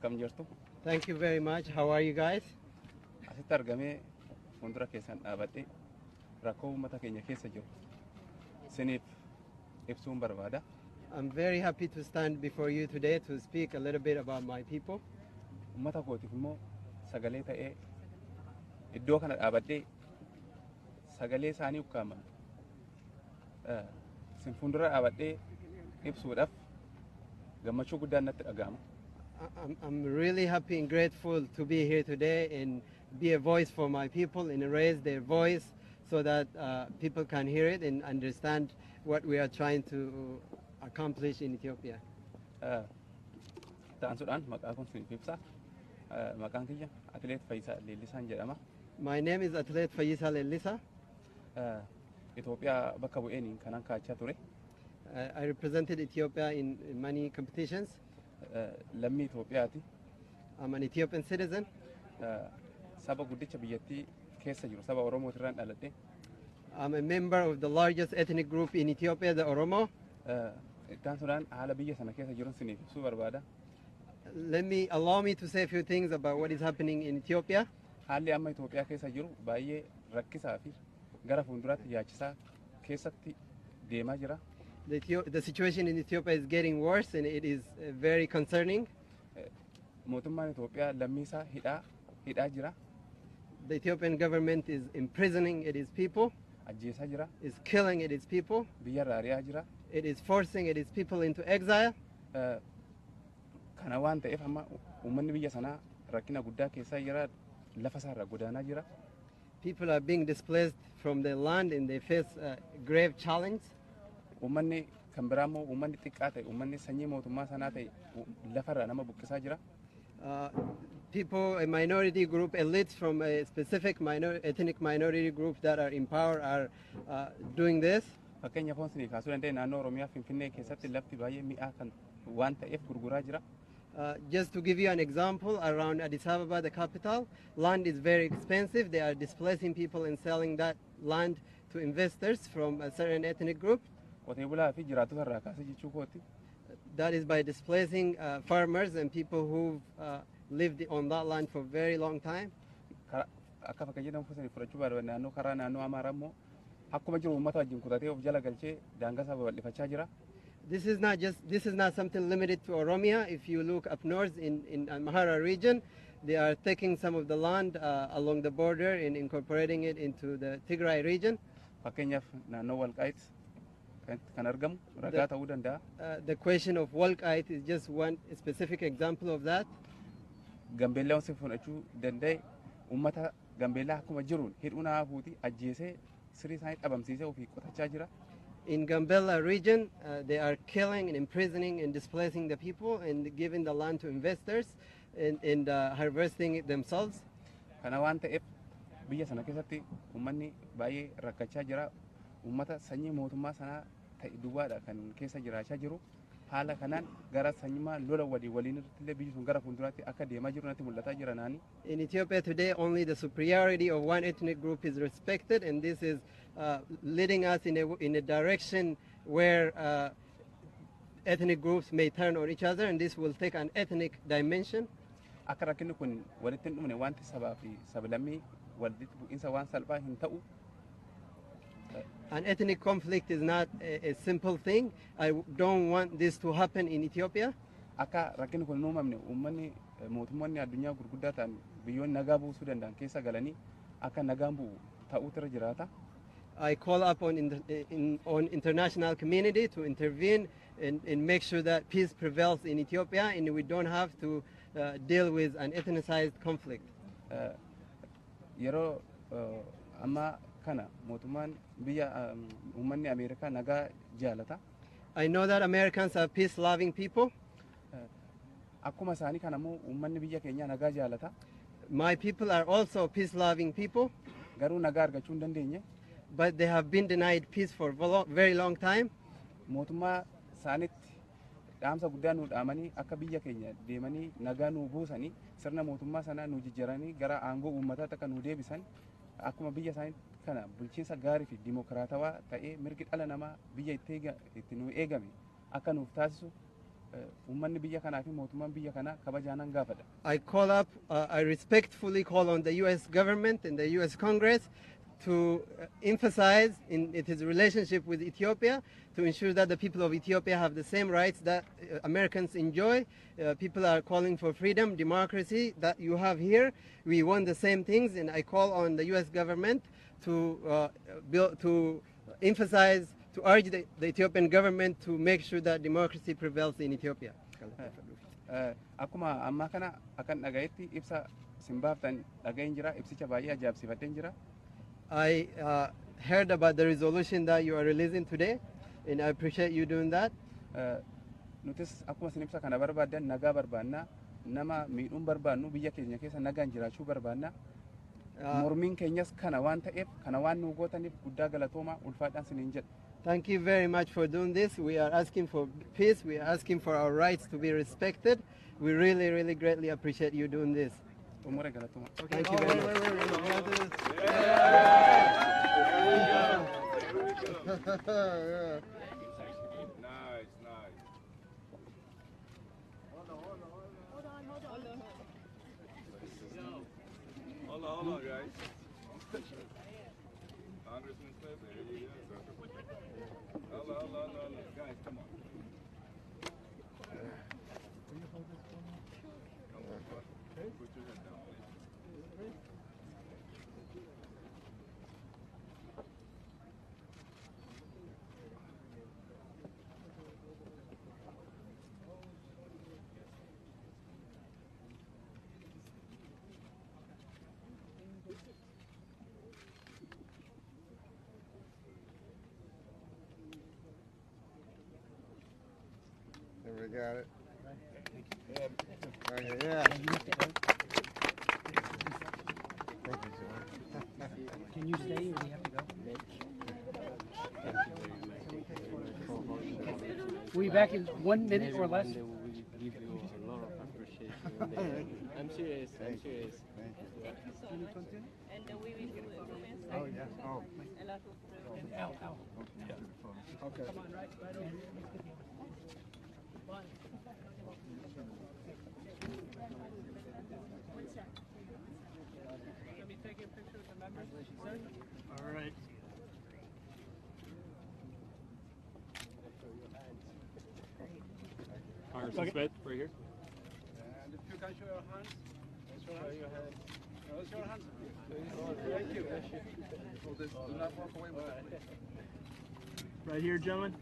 Akkam jirtu? Thank you very much. How are you guys? Asitti argamee fuuldura keessan dhaabadhee rakkoo uummata keenya keessa jiru isiniif ibsuun barbaada. I'm very happy to stand before you today to speak a little bit about my people. Uummata kootiif immoo sagalee ta'ee iddoo kana dhaabadhee sagalee isaanii ukkaamame isin fuuldura dhaabadhee ibsuudhaaf gammachuu guddaan natti dhaga'ama. I'm really happy and grateful to be here today and be a voice for my people and raise their voice so that people can hear it and understand what we are trying to accomplish in Ethiopia. Taansuudhaan maqaa kun siif ibsa. Maqaan kiyya Atileet Feyisa Lilesaan jedhama. My name is Athlete Feyisa Lilesa. Itoophiyaa bakka bu'een kanan kaachaa ture. I represented Ethiopia in many competitions. Lammii Itoophiyaati. I'm an Ethiopian citizen. Saba guddicha biyyattii keessa jiru saba Oromoo irraan dhaladhe. I'm a member of the largest ethnic group in Ethiopia, the Oromo. Taansuudhaan haala biyya sana keessa jiruun siniif ibsuu barbaada. Allow me to say a few things about what is happening in Ethiopia. Haalli amma Itoophiyaa keessa jiru baay'ee rakkisaa fi gara fuulduraatti yaachisaa keessatti deemaa jira. The situation in Ethiopia is getting worse and it is very concerning. Mootummaan Itoophiyaa lammii isaa hidhaa jira. The Ethiopian government is imprisoning its people, Ajjeesaa jira. is killing its people, Biyya irraa ari'aa jira. it is forcing its people into exile. Kana waan ta'eef amma uummanni biyya sanaa rakkina guddaa keessaa jira. Lafa isaa irraa godaanaa jira. People are being displaced from their land and they face a grave challenge. Uummanni kan biraa immoo uummanni xiqqaa ta'e uummanni sanyii mootummaa sanaa ta'e lafarraa nama buqqisaa jira. People, a minority group, elites from a specific ethnic minority group that are in power are doing this. Fakkeenyaaf foon sinii kaasuu danda'e naannoo Oromiyaa Finfinnee keessatti lafti baay'ee mi'aa kan waan ta'eef gurguraa jira. Just to give you an example, around Addis Ababa, the capital, land is very expensive. They are displacing people and selling that land to investors from a certain ethnic group. Qotee bulaa fi jiraattota irraa kaasee jechuu kooti. That is by displacing farmers and people who've lived on that land for a very long time. Akka fakka jedhamu fusanii fudhachuu barbaade naannoo karaa naannoo Amaaraa immoo akkuma jiru uummata wajjin kutatee of jala galchee daangaa isaa babal'ifachaa jira. This is not something limited to Oromia. If you look up north in Amhara region, they are taking some of the land along the border and incorporating it into the Tigray region. Fakkeenyaaf naannoo Walqaayit kan argamu ragaa ta'uu danda'a. The question of Walqaayit is just one specific example of that. Gambeellaa wanti fudhachuu danda'e uummata Gambeellaa akkuma jiruun hidhuun haafuuti ajjeesee sirii isaanii dhabamsiisee ofii qotachaa jira. In Gambella region, they are killing and imprisoning and displacing the people and giving the land to investors and harvesting it themselves. Kana waan ta'eef biyya sana keessatti uummanni baay'ee rakkachaa jira. Uummata sanyii mootummaa sanaa ta'e duwwaadha kan keessa jiraachaa jiru. Haala kanaan gara sanyummaa lola waliin irratti biyyi sun gara fuulduraatti akka deemaa jiru natti mul'ataa jira naani. In Ethiopia today, only the superiority of one ethnic group is respected, and this is leading us in a direction where ethnic groups may turn on each other, and this will take an ethnic dimension. Akka rakkinni kun walitti hin dhumne wanti sabaa fi sablammii walitti bu'iinsa waan salphaa hin ta'u. An ethnic conflict is not a simple thing. I don't want this to happen in Ethiopia. Akka rakkinni kun hin uumamne uummanni mootummoonni addunyaa gurguddaa ta'an biyyoonni nagaa buusuu danda'an keessa galanii akka nagaan bu'u ta'uutu irra jiraata. I call up on international community to intervene and make sure that peace prevails in Ethiopia and we don't have to deal with an ethnicized conflict. Yeroo amma kana mootummaan biyya uummanni Ameerikaa nagaa jaalata. I know that Americans are peace-loving people. Akkuma isaanii kana immoo uummanni biyya keenyaa nagaa jaalata. My people are also peace-loving people. Garuu nagaa argachuu hin dandeenye. But they have been denied peace for a very long time. Mootummaa isaanitti dhaamsa guddaa nu dhaamanii akka biyya keenya deemanii nagaa nu buusanii sirna mootummaa sanaa nu jijjiiranii gara aangoo uummataatti akka nu deebisan akkuma biyya isaanii kana bulchiinsa gaarii fi dimokiraatawaa ta'ee mirgi dhala namaa biyya itti nu eegame akka nuuf taasisu uummanni biyya kanaa fi mootummaan biyya kanaa kabajaanan gaafadha. I respectfully call on the US government and the US Congress to emphasize in its relationship with Ethiopia to ensure that the people of Ethiopia have the same rights that Americans enjoy. People are calling for freedom, democracy that you have here. We want the same things, and I call on the US government to emphasize, to urge the Ethiopian government to make sure that democracy prevails in Ethiopia. Akkuma amma kana akan dhagayetti ibsa simbaaftan dhagayin jira, ibsicha baay'ee ajaa'ibsiifadheen jira. I heard about the resolution that you are releasing today, and I appreciate you doing that. Nutis akkuma isin ibsa kana barbaadan nagaa barbaanna, nama miidhuun barbaannu biyya keenya keessa nagaan jiraachuu barbaanna. Mormiin keenyas kana waan ta'eef, kana waan nu gootaniif guddaa galatooma ulfaadhaan isiniin jedha. Thank you very much for doing this. We are asking for peace. We are asking for our rights to be respected. We really, really greatly appreciate you doing this. Thank you very much. Nice, nice. Hold on, guys. Congressman said there you go. Hold on. Guys, come on. Put your head down, please. There we got it. Yeah. Yeah. Can you stay or do you have to go? We'll be back in 1 minute or less. Give you a lot of appreciation. I'm serious. I'm serious. And we will do it. Oh, yeah. Oh. A lot of Ow. Okay. Come on, right here. Let me take a picture of the members, sir. All right. Congressman Smith, right here. And if you can show your hands. Show your hands. Show your hands. Thank you. So this, do not walk away with it, please. Right here, gentlemen.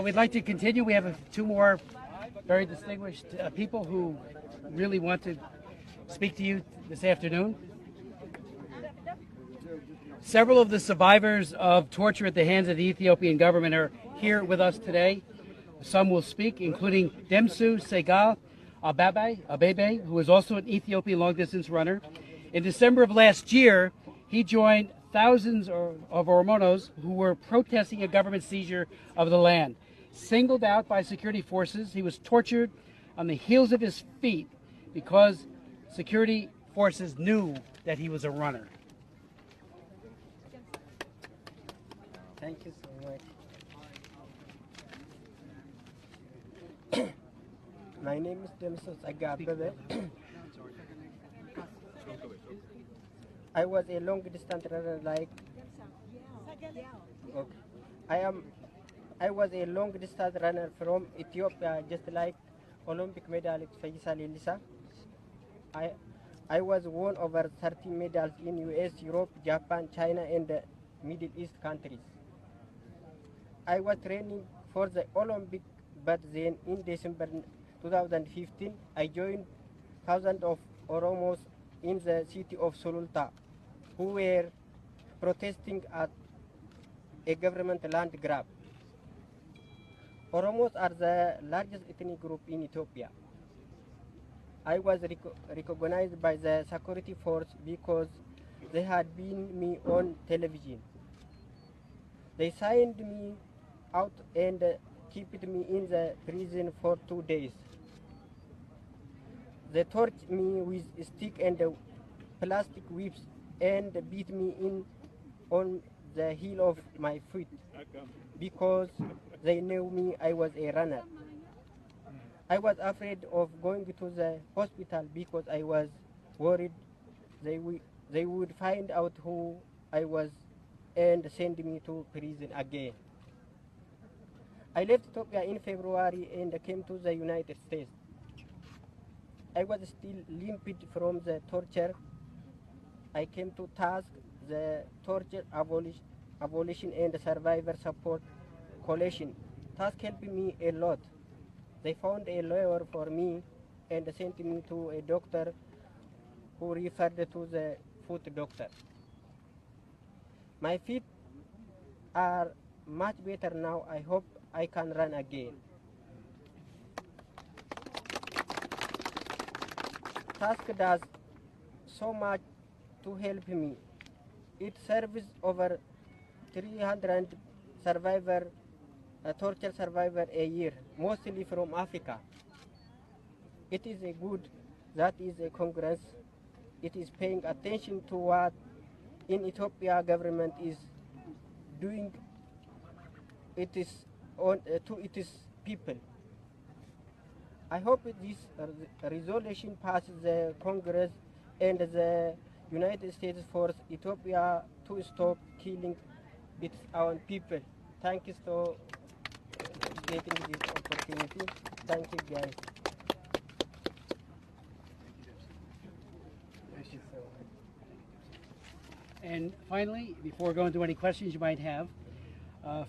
We'd like to continue. We have two more very distinguished people who really want to speak to you this afternoon. Several of the survivors of torture at the hands of the Ethiopian government are here with us today. Some will speak, including Demsu Segal Abebe, who is also an Ethiopian long-distance runner. In December of last year, he joined thousands of Oromos who were protesting a government seizure of the land. Singled out by security forces, he was tortured on the heels of his feet because security forces knew that he was a runner. Thank you so much. My name is Demso Abebe. I was a long distance runner okay. I was a long distance runner from Ethiopia, just like Olympic medalist Feyisa Lilesa. I was won over 30 medals in US, Europe, Japan, China, and the Middle East countries. I was training for the Olympic, but then in December 2015, I joined thousands of Oromos in the city of Sululta, who were protesting at a government land grab. Oromos are the largest ethnic group in Ethiopia. I was recognized by the security force because they had been me on television. They signed me out and kept me in the prison for 2 days. They tortured me with stick and plastic whips and beat me in on the heel of my foot because they knew me I was a runner. I was afraid of going to the hospital because I was worried they would find out who I was and send me to prison again. I left Ethiopia in February and came to the United States. I was still limped from the torture. I came to task the Torture Abolition and Survivor Support Coalition. Task helped me a lot. They found a lawyer for me and sent me to a doctor who referred to the foot doctor. My feet are much better now. I hope I can run again. Task does so much to help me. It serves over 300 torture survivors a year, mostly from Africa. It is a good that is a Congress. It is paying attention to what in Ethiopia government is doing. It is to its people. I hope this resolution passes the Congress and the United States force Ethiopia to stop killing its own people. Thank you for getting this opportunity. Thank you, guys. And finally, before going to any questions you might have,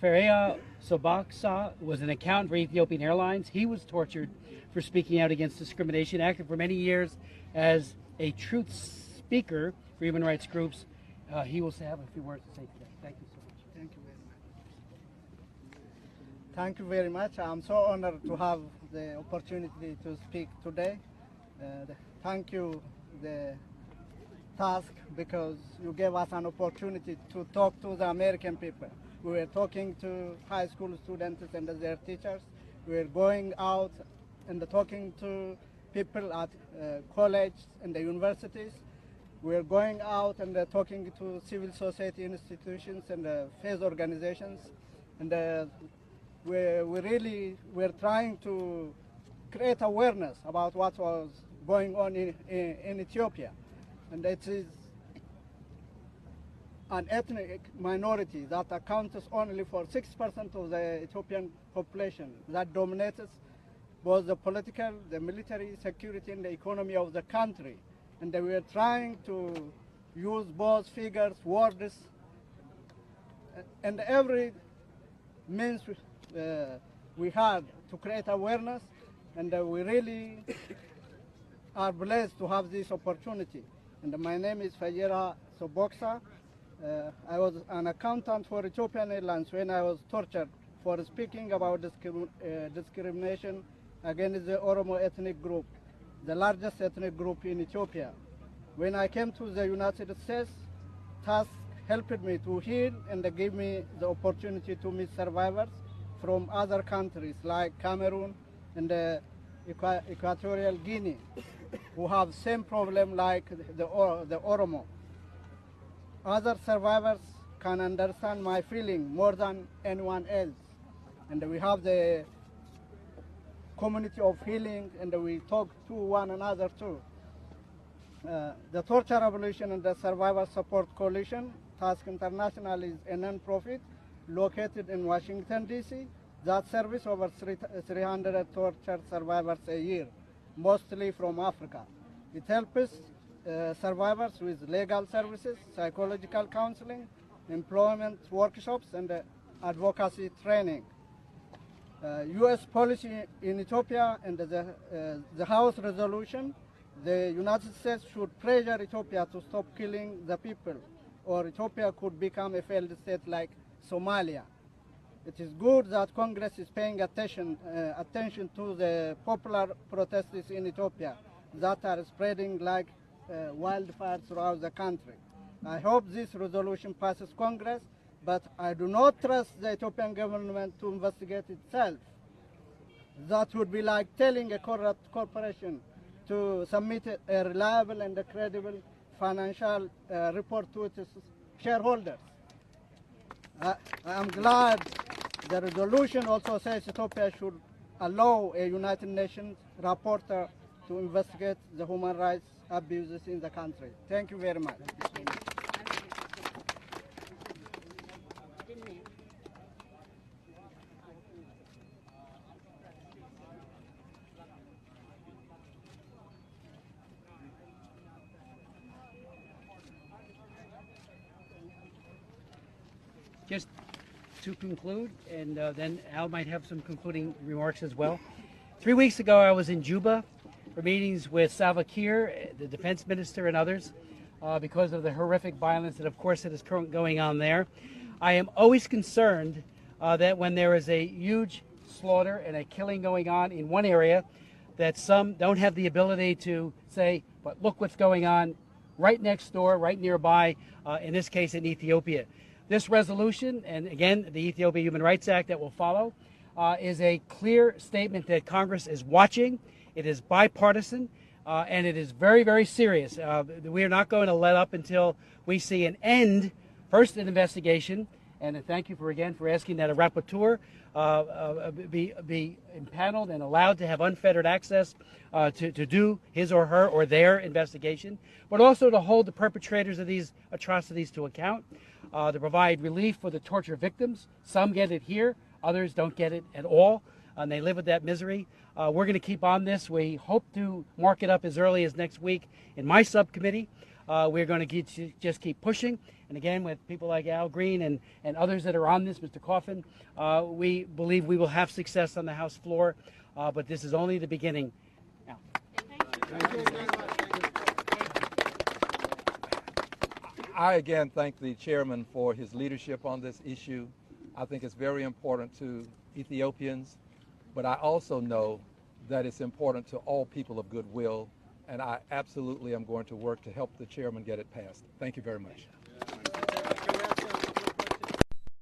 Feyisa Lilesa was an accountant for Ethiopian Airlines. He was tortured for speaking out against discrimination, acted for many years as a truth speaker for human rights groups. He will have a few words to say today. Thank you so much. Thank you very much. Thank you very much. I'm so honored to have the opportunity to speak today. Thank you, the task, because you gave us an opportunity to talk to the American people. We were talking to high school students and their teachers. We were going out and talking to people at college and the universities. We are going out and talking to civil society institutions and faith organizations. And we're trying to create awareness about what was going on in Ethiopia. And it is an ethnic minority that accounts only for 6% of the Ethiopian population that dominates both the political, the military, security, and the economy of the country. And we are trying to use both figures, words, and every means we had to create awareness, and we really are blessed to have this opportunity. And my name is Feyisa Lilesa. I was an accountant for Ethiopian Airlines when I was tortured for speaking about discrimination against the Oromo ethnic group, the largest ethnic group in Ethiopia. When I came to the United States, task helped me to heal and gave me the opportunity to meet survivors from other countries like Cameroon and Equatorial Guinea, who have same problem like the Oromo. Other survivors can understand my feeling more than anyone else. And we have the community of healing, and we talk to one another too. The Torture Abolition and the Survivor Support Coalition, Task International, is a non-profit located in Washington, D.C. that serves over 300 torture survivors a year, mostly from Africa. It helps survivors with legal services, psychological counseling, employment workshops, and advocacy training. U.S. policy in Ethiopia and the House resolution, the United States should pressure Ethiopia to stop killing the people, or Ethiopia could become a failed state like Somalia. It is good that Congress is paying attention to the popular protests in Ethiopia that are spreading like wildfire throughout the country. I hope this resolution passes Congress, but I do not trust the Ethiopian government to investigate itself. That would be like telling a corrupt corporation to submit a reliable and a credible financial report to its shareholders. I am glad the resolution also says Ethiopia should allow a United Nations rapporteur to investigate the human rights abuses in the country. Thank you very much. Just to conclude, and then Al might have some concluding remarks as well. 3 weeks ago, I was in Juba for meetings with Salva Kiir, the defense minister, and others because of the horrific violence that, of course, that is currently going on there. I am always concerned that when there is a huge slaughter and a killing going on in one area, that some don't have the ability to say, but look what's going on right next door, right nearby, in this case in Ethiopia. This resolution, and again, the Ethiopia Human Rights Act that will follow, is a clear statement that Congress is watching. It is bipartisan, and it is very, very serious. We are not going to let up until we see an end, first an investigation, and thank you again for asking that a rapporteur be impaneled and allowed to have unfettered access to do his or her or their investigation, but also to hold the perpetrators of these atrocities to account. To provide relief for the torture victims. Some get it here, others don't get it at all, and they live with that misery. We're going to keep on this. We hope to mark it up as early as next week in my subcommittee. We're going to just keep pushing, and again, with people like Al Green and others that are on this, Mr. Coffin, we believe we will have success on the House floor, but this is only the beginning. Al. Thank you very much. I again thank the chairman for his leadership on this issue. I think it's very important to Ethiopians, but I also know that it's important to all people of goodwill, and I absolutely am going to work to help the chairman get it passed. Thank you very much.